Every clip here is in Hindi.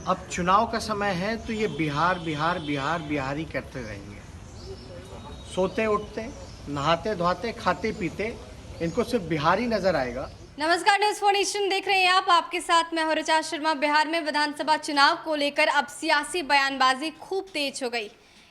अब चुनाव का समय है तो ये बिहार बिहार बिहार बिहारी करते रहेंगे। सोते उठते, नहाते धोते, खाते पीते, इनको सिर्फ बिहारी नजर आएगा। नमस्कार, न्यूज़ 4 नेशन देख रहे हैं आप। आपके साथ मैं हूं ऋचा शर्मा। बिहार में विधानसभा चुनाव को लेकर अब सियासी बयानबाजी खूब तेज हो गई।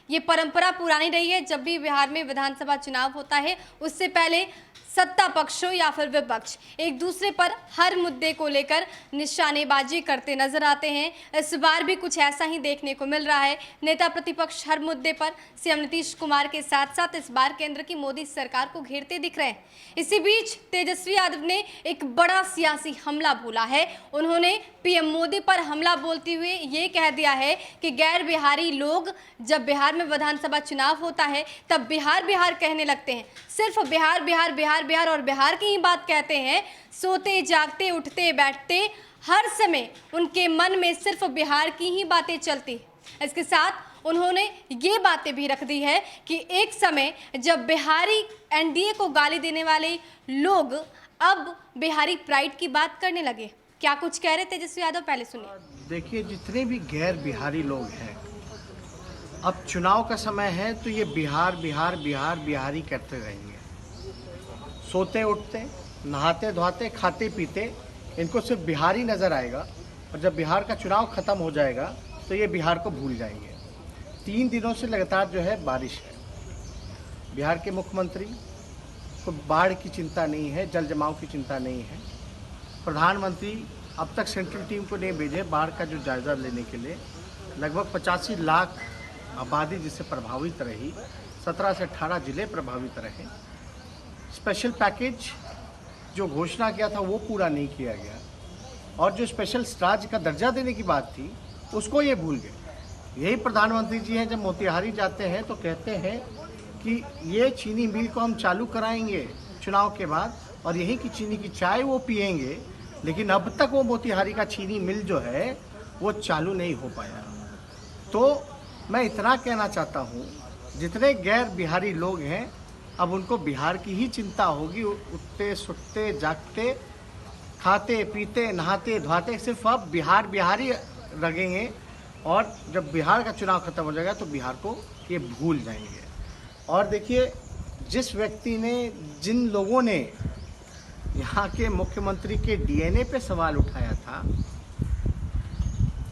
ये परंपरा पुरानी रही है। जब भी बिहार में विधानसभा चुनाव होता है उससे पहले सत्ता पक्ष हो या फिर विपक्ष एक दूसरे पर हर मुद्दे को लेकर निशानेबाजी करते नजर आते हैं। इस बार भी कुछ ऐसा ही देखने को मिल रहा है। नेता प्रतिपक्ष हर मुद्दे पर सीएम नीतीश कुमार के साथ साथ इस बार केंद्र की मोदी सरकार को घेरते दिख रहे हैं। इसी बीच तेजस्वी यादव ने एक बड़ा सियासी हमला बोला है। उन्होंने पीएम मोदी पर हमला बोलते हुए ये कह दिया है कि गैर बिहारी लोग जब बिहार में विधानसभा चुनाव होता है तब बिहार बिहार कहने लगते हैं। सिर्फ बिहार बिहार बिहार बिहार और बिहार की ही बात कहते हैं। सोते जागते उठते बैठते हर समय उनके मन में सिर्फ बिहार की ही बातें चलती। इसके साथ उन्होंने ये बातें भी रख दी है कि एक समय जब बिहारी एनडीए को गाली देने वाले लोग अब बिहारी प्राइड की बात करने लगे। क्या कुछ कह रहे तेजस्वी यादव, पहले सुनिए। देखिए, जितने भी गैर बिहारी लोग हैं, अब चुनाव का समय है तो ये बिहार बिहार बिहार बिहारी करते रहेंगे। सोते उठते, नहाते धोते, खाते पीते, इनको सिर्फ बिहारी नजर आएगा। और जब बिहार का चुनाव खत्म हो जाएगा तो ये बिहार को भूल जाएंगे। 3 दिनों से लगातार जो है बारिश है। बिहार के मुख्यमंत्री को बाढ़ की चिंता नहीं है, जल जमाव की चिंता नहीं है। प्रधानमंत्री अब तक सेंट्रल टीम को नहीं भेजे बाढ़ का जो जायज़ा लेने के लिए। लगभग 85 लाख आबादी जिससे प्रभावित रही, 17 से 18 जिले प्रभावित रहे। स्पेशल पैकेज जो घोषणा किया था वो पूरा नहीं किया गया, और जो स्पेशल राज्य का दर्जा देने की बात थी उसको ये भूल गए। यही प्रधानमंत्री जी हैं, जब मोतिहारी जाते हैं तो कहते हैं कि ये चीनी मिल को हम चालू कराएंगे चुनाव के बाद, और यहीं की चीनी की चाय वो पिएंगे। लेकिन अब तक वो मोतिहारी का चीनी मिल जो है वो चालू नहीं हो पाया। तो मैं इतना कहना चाहता हूँ, जितने गैर बिहारी लोग हैं अब उनको बिहार की ही चिंता होगी। उठते सुटते जागते, खाते पीते, नहाते धोते, सिर्फ अब बिहार बिहारी लगेंगे। और जब बिहार का चुनाव खत्म हो जाएगा तो बिहार को ये भूल जाएंगे। और देखिए, जिस व्यक्ति ने, जिन लोगों ने यहाँ के मुख्यमंत्री के डीएनए पे सवाल उठाया था,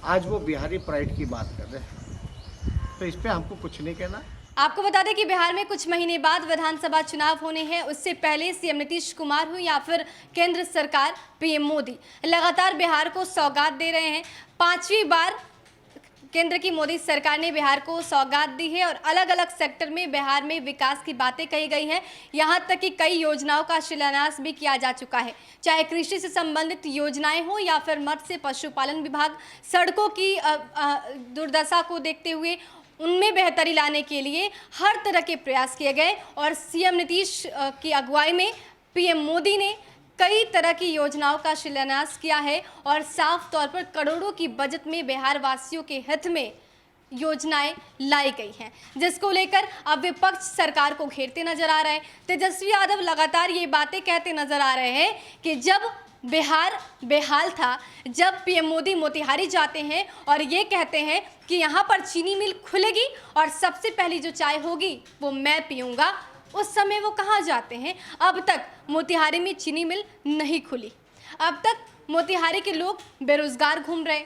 आज वो बिहारी प्राइड की बात कर रहे हैं। तो इस पे हमको कुछ नहीं कहना। आपको बता दें कि बिहार में कुछ महीने बाद विधानसभा चुनाव होने हैं। उससे पहले सीएम नीतीश कुमार हो या फिर केंद्र सरकार पीएम मोदी लगातार बिहार को सौगात दे रहे हैं। 5वीं बार केंद्र की मोदी सरकार ने बिहार को सौगात दी है और अलग अलग सेक्टर में बिहार में विकास की बातें कही गई हैं। यहां तक कि कई योजनाओं का शिलान्यास भी किया जा चुका है, चाहे कृषि से संबंधित योजनाएं हो या फिर मत्स्य पशुपालन विभाग। सड़कों की दुर्दशा को देखते हुए उनमें बेहतरी लाने के लिए हर तरह के प्रयास किए गए और सीएम नीतीश की अगुवाई में पीएम मोदी ने कई तरह की योजनाओं का शिलान्यास किया है और साफ तौर पर करोड़ों की बजट में बिहार वासियों के हित में योजनाएं लाई गई हैं, जिसको लेकर अब विपक्ष सरकार को घेरते नजर आ रहा है। तेजस्वी यादव लगातार ये बातें कहते नजर आ रहे हैं कि जब बिहार बेहाल था, जब पीएम मोदी मोतिहारी जाते हैं और ये कहते हैं कि यहाँ पर चीनी मिल खुलेगी और सबसे पहली जो चाय होगी वो मैं पीऊँगा, उस समय वो कहाँ जाते हैं? अब तक मोतिहारी में चीनी मिल नहीं खुली। अब तक मोतिहारी के लोग बेरोजगार घूम रहे।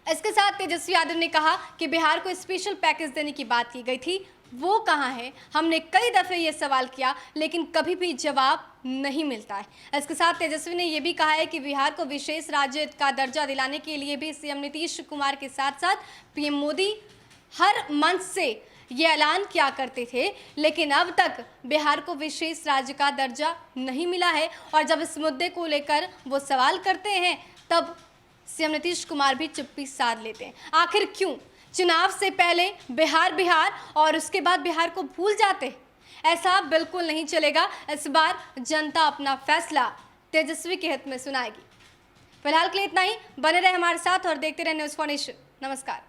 इसके साथ तेजस्वी यादव ने कहा कि बिहार को स्पेशल पैकेज देने की बात की गई थी, वो कहाँ है? हमने कई दफ़े ये सवाल किया लेकिन कभी भी जवाब नहीं मिलता है। इसके साथ तेजस्वी ने यह भी कहा है कि बिहार को विशेष राज्य का दर्जा दिलाने के लिए भी सीएम नीतीश कुमार के साथ साथ पीएम मोदी हर मंच से ये ऐलान किया करते थे, लेकिन अब तक बिहार को विशेष राज्य का दर्जा नहीं मिला है। और जब इस मुद्दे को लेकर वो सवाल करते हैं तब सीएम नीतीश कुमार भी चुप्पी साध लेते हैं। आखिर क्यों? चुनाव से पहले बिहार बिहार और उसके बाद बिहार को भूल जाते? ऐसा बिल्कुल नहीं चलेगा। इस बार जनता अपना फैसला तेजस्वी के हित में सुनाएगी। फिलहाल के लिए इतना ही। बने रहे हमारे साथ और देखते रहे न्यूज़ 4 नेशन। नमस्कार।